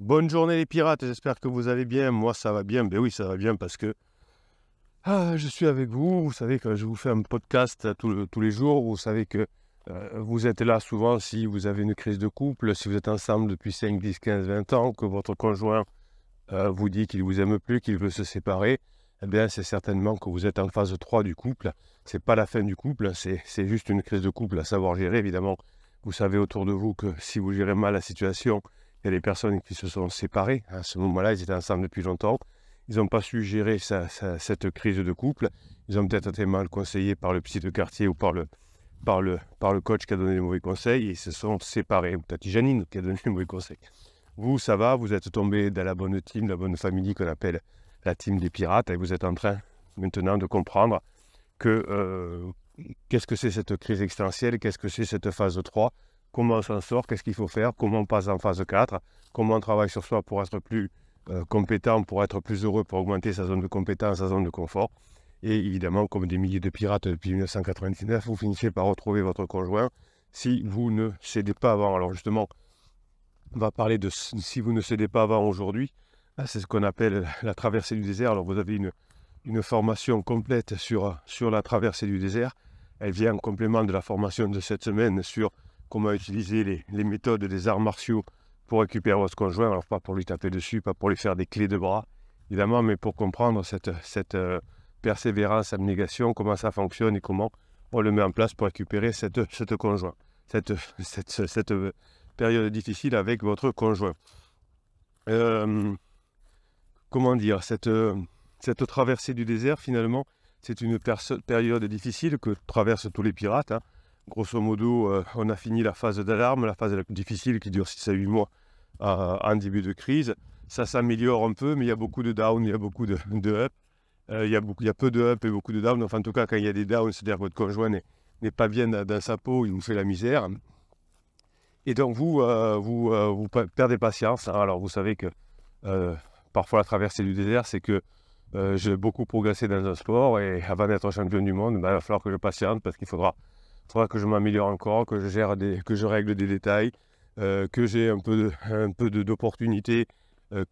Bonne journée les pirates, j'espère que vous allez bien. Moi ça va bien, ben oui ça va bien parce que je suis avec vous. Vous savez que je vous fais un podcast tous les jours. Vous savez que vous êtes là souvent si vous avez une crise de couple, si vous êtes ensemble depuis 5, 10, 15, 20 ans, que votre conjoint vous dit qu'il vous aime plus, qu'il veut se séparer. Eh bien c'est certainement que vous êtes en phase 3 du couple. C'est pas la fin du couple, c'est juste une crise de couple à savoir gérer évidemment. Vous savez autour de vous que si vous gérez mal la situation, il y a des personnes qui se sont séparées. À ce moment-là, ils étaient ensemble depuis longtemps. Ils n'ont pas su gérer cette crise de couple. Ils ont peut-être été mal conseillés par le psy de quartier ou par le coach qui a donné les mauvais conseils. Et ils se sont séparés. Ou peut-être Janine qui a donné les mauvais conseils. Vous, ça va, vous êtes tombé dans la bonne team, la bonne famille qu'on appelle la team des pirates. Et vous êtes en train maintenant de comprendre que qu'est-ce que c'est cette crise existentielle, qu'est-ce que c'est cette phase 3, comment on s'en sort, qu'est-ce qu'il faut faire, comment on passe en phase 4, comment on travaille sur soi pour être plus compétent, pour être plus heureux, pour augmenter sa zone de compétence, sa zone de confort. Et évidemment, comme des milliers de pirates depuis 1999, vous finissez par retrouver votre conjoint si vous ne cédez pas avant. Alors justement, on va parler de si vous ne cédez pas avant aujourd'hui. C'est ce qu'on appelle la traversée du désert. Alors vous avez une formation complète sur la traversée du désert. Elle vient en complément de la formation de cette semaine sur comment utiliser les méthodes des arts martiaux pour récupérer votre conjoint. Alors pas pour lui taper dessus, pas pour lui faire des clés de bras, évidemment, mais pour comprendre cette persévérance, abnégation, comment ça fonctionne et comment on le met en place pour récupérer cette conjoint, cette période difficile avec votre conjoint. Comment dire, cette traversée du désert, finalement, c'est une période difficile que traversent tous les pirates. Grosso modo, on a fini la phase d'alarme, la phase la plus difficile qui dure 6 à 8 mois en début de crise. Ça s'améliore un peu, mais il y a beaucoup de down, il y a beaucoup de up. Il y a peu de up et beaucoup de down. Enfin, en tout cas, quand il y a des downs, c'est-à-dire que votre conjoint n'est pas bien dans sa peau, il vous fait la misère. Et donc, vous perdez patience. Alors, vous savez que parfois, la traversée du désert, c'est que j'ai beaucoup progressé dans un sport et avant d'être champion du monde, il va falloir que je patiente parce qu'il faudra que je m'améliore encore, que je règle des détails, que j'ai un peu d'opportunité,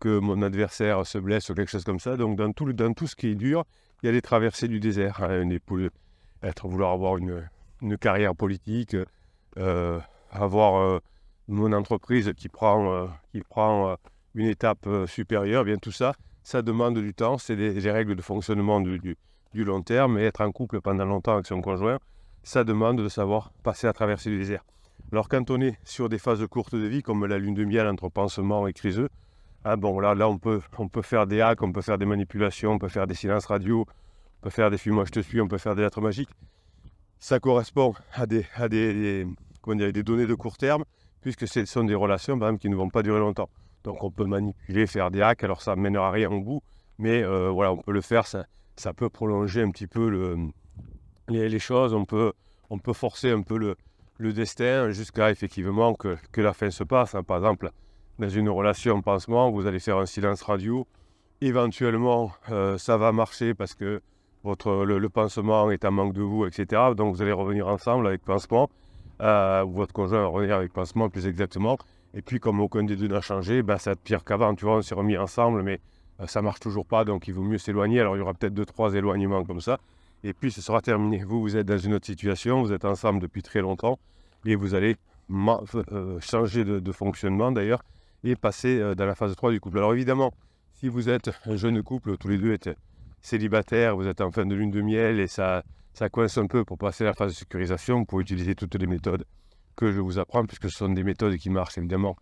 que mon adversaire se blesse ou quelque chose comme ça. Donc dans tout ce qui est dur, il y a des traversées du désert. Vouloir avoir une carrière politique, avoir mon entreprise qui prend une étape supérieure, bien tout ça, ça demande du temps, c'est des règles de fonctionnement du long terme, et être en couple pendant longtemps avec son conjoint, ça demande de savoir passer à traverser du désert. Alors quand on est sur des phases courtes de vie, comme la lune de miel entre pansement et criseux, là on peut faire des hacks, on peut faire des manipulations, on peut faire des silences radio, on peut faire des fuis-moi je te suis, on peut faire des lettres magiques. Ça correspond à des données de court terme, puisque ce sont des relations par exemple, qui ne vont pas durer longtemps. Donc on peut manipuler, faire des hacks, alors ça ne mènera rien au bout, mais on peut le faire, ça peut prolonger un petit peu les choses, on peut forcer un peu le destin jusqu'à effectivement que la fin se passe. Par exemple, dans une relation en pansement, vous allez faire un silence radio, éventuellement ça va marcher parce que le pansement est en manque de vous, etc. Donc vous allez revenir ensemble avec pansement, ou votre conjoint va revenir avec pansement plus exactement. Et puis, comme aucun des deux n'a changé, ça va être pire qu'avant. Tu vois, on s'est remis ensemble, mais ça ne marche toujours pas, donc il vaut mieux s'éloigner. Alors, il y aura peut-être 2-3 éloignements comme ça. Et puis, ce sera terminé. Vous êtes dans une autre situation, vous êtes ensemble depuis très longtemps, et vous allez changer de fonctionnement, d'ailleurs, et passer dans la phase 3 du couple. Alors, évidemment, si vous êtes un jeune couple, tous les deux êtes célibataires, vous êtes en fin de lune de miel, et ça coince un peu pour passer à la phase de sécurisation, vous pouvez utiliser toutes les méthodes que je vous apprends, puisque ce sont des méthodes qui marchent évidemment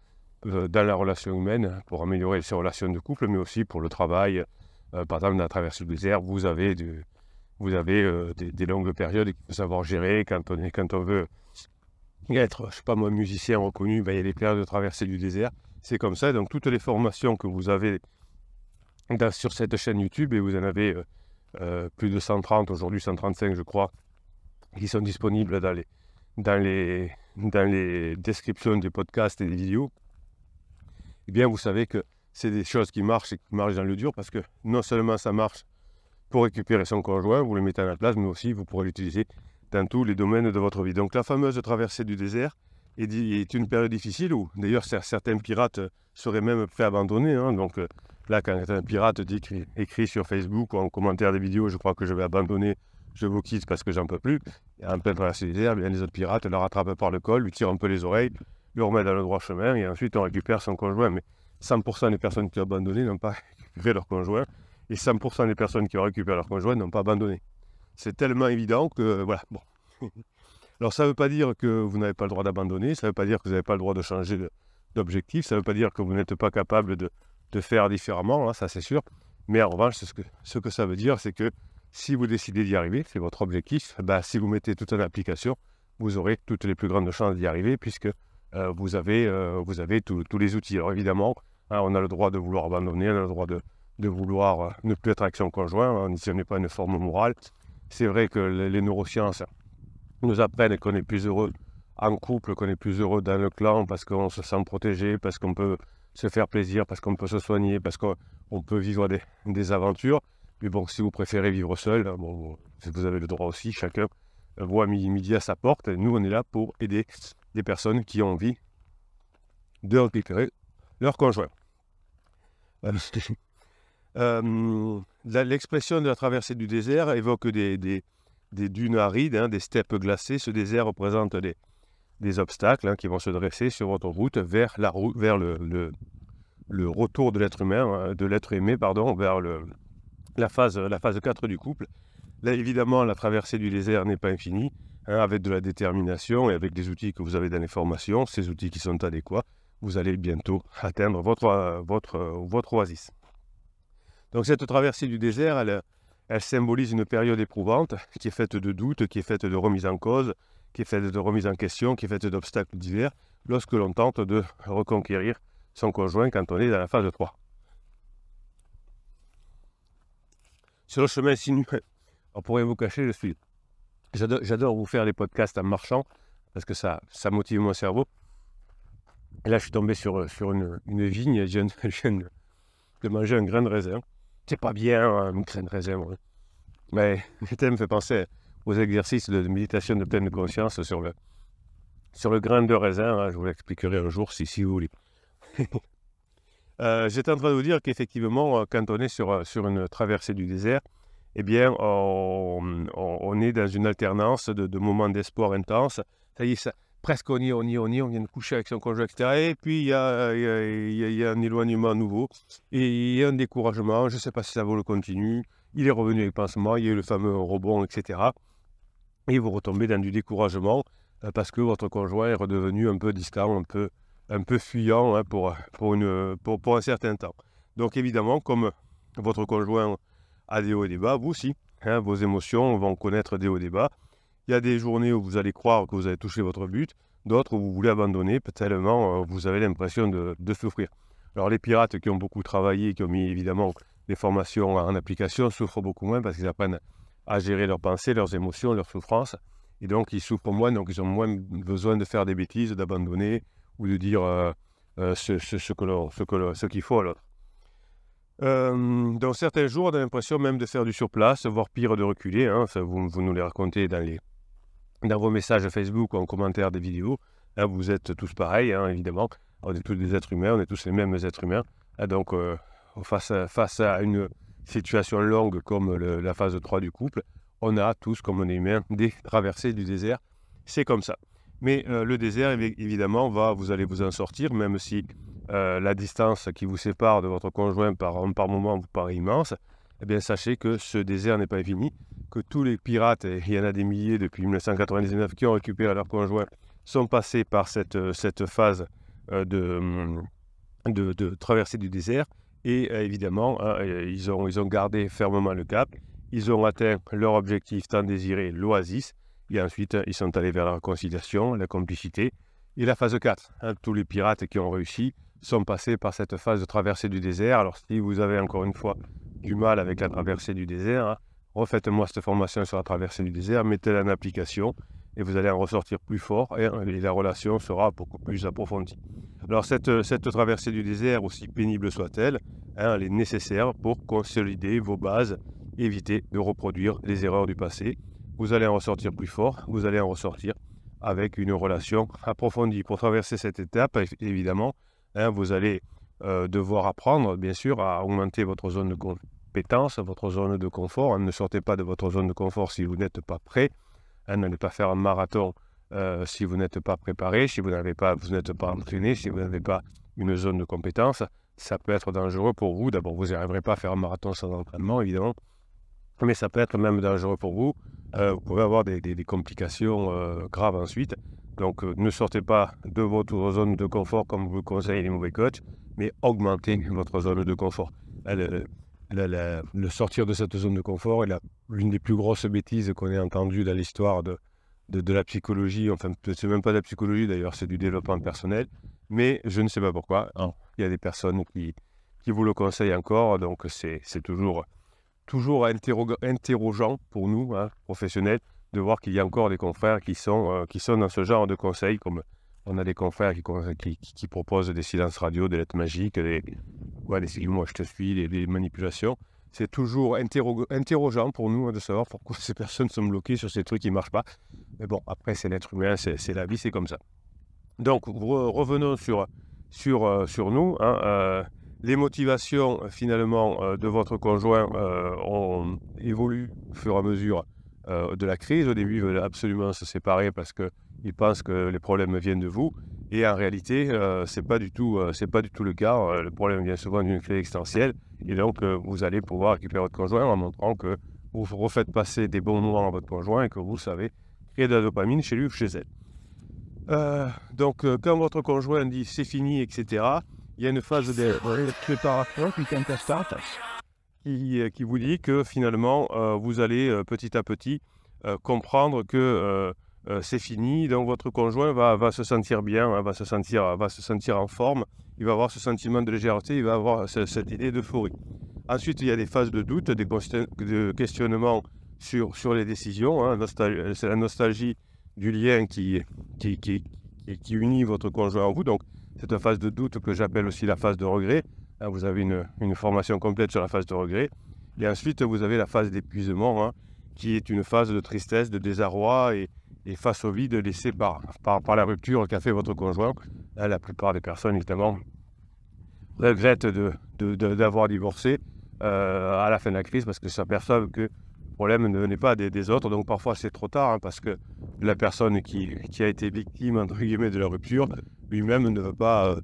dans la relation humaine pour améliorer ces relations de couple, mais aussi pour le travail. Par exemple, dans la traversée du désert, vous avez des longues périodes qu'il faut savoir gérer quand on veut être, je sais pas moi, musicien reconnu. Il y a des périodes de traversée du désert. C'est comme ça. Donc toutes les formations que vous avez sur cette chaîne YouTube, et vous en avez plus de 130 aujourd'hui, 135 je crois, qui sont disponibles dans les descriptions des podcasts et des vidéos, eh bien vous savez que c'est des choses qui marchent et qui marchent dans le dur, parce que non seulement ça marche pour récupérer son conjoint, vous le mettez à la place, mais aussi vous pourrez l'utiliser dans tous les domaines de votre vie. Donc la fameuse traversée du désert est une période difficile où d'ailleurs certains pirates seraient même prêts à abandonner. Hein. Donc là, quand un pirate écrit sur Facebook ou en commentaire des vidéos, je crois que je vais abandonner, je vous quitte parce que j'en peux plus, et en pleine traversée du désert, bien, les autres pirates le rattrapent par le col, lui tirent un peu les oreilles, le remettent dans le droit chemin, et ensuite on récupère son conjoint. Mais 100% des personnes qui ont abandonné n'ont pas récupéré leur conjoint, et 100% des personnes qui ont récupéré leur conjoint n'ont pas abandonné. C'est tellement évident que, voilà, bon. Alors ça ne veut pas dire que vous n'avez pas le droit d'abandonner, ça ne veut pas dire que vous n'avez pas le droit de changer d'objectif, ça ne veut pas dire que vous n'êtes pas capable de faire différemment, hein, ça c'est sûr. Mais en revanche, ce que ça veut dire, c'est que si vous décidez d'y arriver, c'est votre objectif, bah, si vous mettez tout en application, vous aurez toutes les plus grandes chances d'y arriver puisque vous avez tous les outils. Alors évidemment, hein, on a le droit de vouloir abandonner, on a le droit de vouloir ne plus être avec son conjoint, hein, si on n'est pas une forme morale. C'est vrai que les neurosciences nous apprennent qu'on est plus heureux en couple, qu'on est plus heureux dans le clan parce qu'on se sent protégé, parce qu'on peut se faire plaisir, parce qu'on peut se soigner, parce qu'on peut vivre des aventures. Mais bon, si vous préférez vivre seul, bon, vous avez le droit aussi, chacun voit midi à sa porte. Nous, on est là pour aider des personnes qui ont envie de récupérer leur conjoint. L'expression de la traversée du désert évoque des dunes arides, hein, des steppes glacées. Ce désert représente des obstacles, hein, qui vont se dresser sur votre route vers le retour de l'être humain, de l'être aimé, vers la phase 4 du couple. Là, évidemment, la traversée du désert n'est pas infinie, hein, avec de la détermination et avec des outils que vous avez dans les formations, ces outils qui sont adéquats, vous allez bientôt atteindre votre oasis. Donc cette traversée du désert, elle symbolise une période éprouvante qui est faite de doutes, qui est faite de remise en cause, qui est faite de remise en question, qui est faite d'obstacles divers, lorsque l'on tente de reconquérir son conjoint quand on est dans la phase 3. Sur le chemin sinueux, on pourrait vous cacher, j'adore vous faire des podcasts en marchant, parce que ça motive mon cerveau. Et là, je suis tombé sur une vigne, je viens de manger un grain de raisin. C'est pas bien, un grain de raisin, ouais. Mais le thème me fait penser aux exercices de méditation de pleine conscience sur le grain de raisin. Hein, je vous l'expliquerai un jour si vous voulez. J'étais en train de vous dire qu'effectivement, quand on est sur une traversée du désert, eh bien, on est dans une alternance de moments d'espoir intense. Ça y est, presque on vient de coucher avec son conjoint, etc. Et puis, il y a un éloignement nouveau. Et il y a un découragement, je ne sais pas si ça vaut le continu. Il est revenu avec pansement, il y a eu le fameux rebond, etc. Et vous retombez dans du découragement parce que votre conjoint est redevenu un peu distant, un peu fuyant, hein, pour un certain temps. Donc évidemment, comme votre conjoint a des hauts et des bas, vous aussi, hein, vos émotions vont connaître des hauts et des bas. Il y a des journées où vous allez croire que vous avez touché votre but, d'autres où vous voulez abandonner, tellement vous avez l'impression de souffrir. Alors les pirates qui ont beaucoup travaillé, qui ont mis évidemment des formations en application, souffrent beaucoup moins parce qu'ils apprennent à gérer leurs pensées, leurs émotions, leurs souffrances. Et donc ils souffrent moins, donc ils ont moins besoin de faire des bêtises, d'abandonner ou de dire ce qu'il faut à l'autre. Dans certains jours, on a l'impression même de faire du surplace, voire pire de reculer. Hein, ça, vous nous les racontez dans vos messages Facebook ou en commentaire des vidéos. Hein, vous êtes tous pareils, hein, évidemment. On est tous des êtres humains, on est tous les mêmes êtres humains. Hein, donc, face à une situation longue comme la phase 3 du couple, on a tous, comme on est humain, des traversées du désert. C'est comme ça. Mais le désert, évidemment, vous allez vous en sortir, même si la distance qui vous sépare de votre conjoint par moment vous paraît immense. Eh bien, sachez que ce désert n'est pas infini, que tous les pirates, et il y en a des milliers depuis 1999 qui ont récupéré leur conjoint, sont passés par cette phase de traversée du désert. Et évidemment, hein, ils ont gardé fermement le cap. Ils ont atteint leur objectif tant désiré, l'oasis. Et ensuite, ils sont allés vers la réconciliation, la complicité. Et la phase 4, hein, tous les pirates qui ont réussi sont passés par cette phase de traversée du désert. Alors, si vous avez encore une fois du mal avec la traversée du désert, hein, refaites-moi cette formation sur la traversée du désert, mettez-la en application et vous allez en ressortir plus fort et la relation sera beaucoup plus approfondie. Alors, cette traversée du désert, aussi pénible soit-elle, hein, elle est nécessaire pour consolider vos bases, éviter de reproduire les erreurs du passé. Vous allez en ressortir plus fort, vous allez en ressortir avec une relation approfondie. Pour traverser cette étape, évidemment, hein, vous allez devoir apprendre, bien sûr, à augmenter votre zone de compétence, votre zone de confort. Ne sortez pas de votre zone de confort si vous n'êtes pas prêt. N'allez pas faire un marathon si vous n'êtes pas préparé, si vous n'êtes pas entraîné, si vous n'avez pas une zone de compétence. Ça peut être dangereux pour vous. D'abord, vous n'arriverez pas à faire un marathon sans entraînement, évidemment. Mais ça peut être même dangereux pour vous. Vous pouvez avoir des complications graves ensuite. Donc, ne sortez pas de votre zone de confort comme vous le conseillent les mauvais coachs, mais augmentez votre zone de confort. Le sortir de cette zone de confort est l'une des plus grosses bêtises qu'on ait entendues dans l'histoire de la psychologie. Enfin, c'est même pas de la psychologie d'ailleurs, c'est du développement personnel. Mais je ne sais pas pourquoi. Il y a des personnes qui vous le conseillent encore. Donc, c'est toujours interrogeant pour nous, professionnels, de voir qu'il y a encore des confrères qui sont dans ce genre de conseils, comme on a des confrères qui proposent des silences radio, des lettres magiques, des moi je te suis, des manipulations. C'est toujours interrogeant pour nous de savoir pourquoi ces personnes sont bloquées sur ces trucs qui ne marchent pas. Mais bon, après c'est l'être humain, c'est la vie, c'est comme ça. Donc revenons sur nous. Les motivations finalement de votre conjoint ont évolué au fur et à mesure de la crise. Au début, ils veulent absolument se séparer parce qu'ils pensent que les problèmes viennent de vous. Et en réalité, c'est pas du tout le cas. Le problème vient souvent d'une crise existentielle. Et donc, vous allez pouvoir récupérer votre conjoint en montrant que vous refaites passer des bons moments à votre conjoint et que vous savez créer de la dopamine chez lui ou chez elle. Donc, quand votre conjoint dit c'est fini, etc., il y a une phase de préparation qui vous dit que finalement, vous allez petit à petit comprendre que c'est fini. Donc, votre conjoint va se sentir bien, va se sentir en forme. Il va avoir ce sentiment de légèreté, il va avoir cette idée d'euphorie. Ensuite, il y a des phases de doute, de questionnement sur les décisions. C'est la nostalgie du lien qui unit votre conjoint à vous. Donc, c'est une phase de doute que j'appelle aussi la phase de regret. Vous avez une formation complète sur la phase de regret. Et ensuite, vous avez la phase d'épuisement, qui est une phase de tristesse, de désarroi et face au vide laissé par la rupture qu'a fait votre conjoint. La plupart des personnes, évidemment, regrettent d'avoir divorcé à la fin de la crise parce que s'aperçoivent que le problème ne venait pas des autres. Donc parfois, c'est trop tard parce que la personne qui a été victime, entre guillemets, de la rupture, lui-même ne veut pas,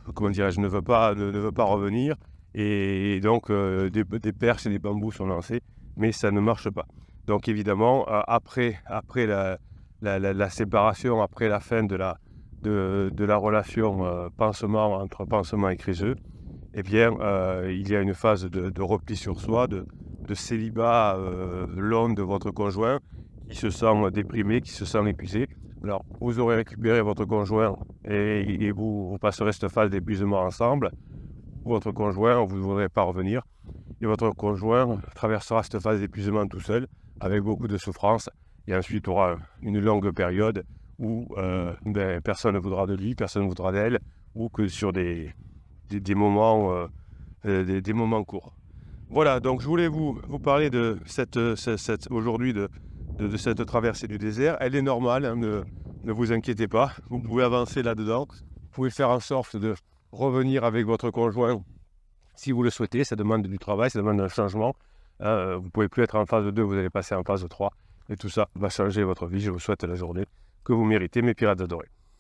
ne veut pas revenir. Et donc, des perches et des bambous sont lancés, mais ça ne marche pas. Donc évidemment, après la séparation, après la fin de la relation entre pansement et criseux, eh bien, il y a une phase de repli sur soi, de célibat long de votre conjoint qui se sent déprimé, qui se sent épuisé. Alors, vous aurez récupéré votre conjoint et vous passerez cette phase d'épuisement ensemble. Votre conjoint, vous ne voudrez pas revenir. Et votre conjoint traversera cette phase d'épuisement tout seul, avec beaucoup de souffrance. Et ensuite, il aura une longue période où personne ne voudra de lui, personne ne voudra d'elle, ou que sur des moments courts. Voilà, donc je voulais vous parler de aujourd'hui de cette traversée du désert. Elle est normale, ne vous inquiétez pas, vous pouvez avancer là-dedans. Vous pouvez faire en sorte de revenir avec votre conjoint si vous le souhaitez. Ça demande du travail, ça demande un changement. Vous ne pouvez plus être en phase 2, vous allez passer en phase 3. Et tout ça va changer votre vie. Je vous souhaite la journée que vous méritez, mes pirates adorés.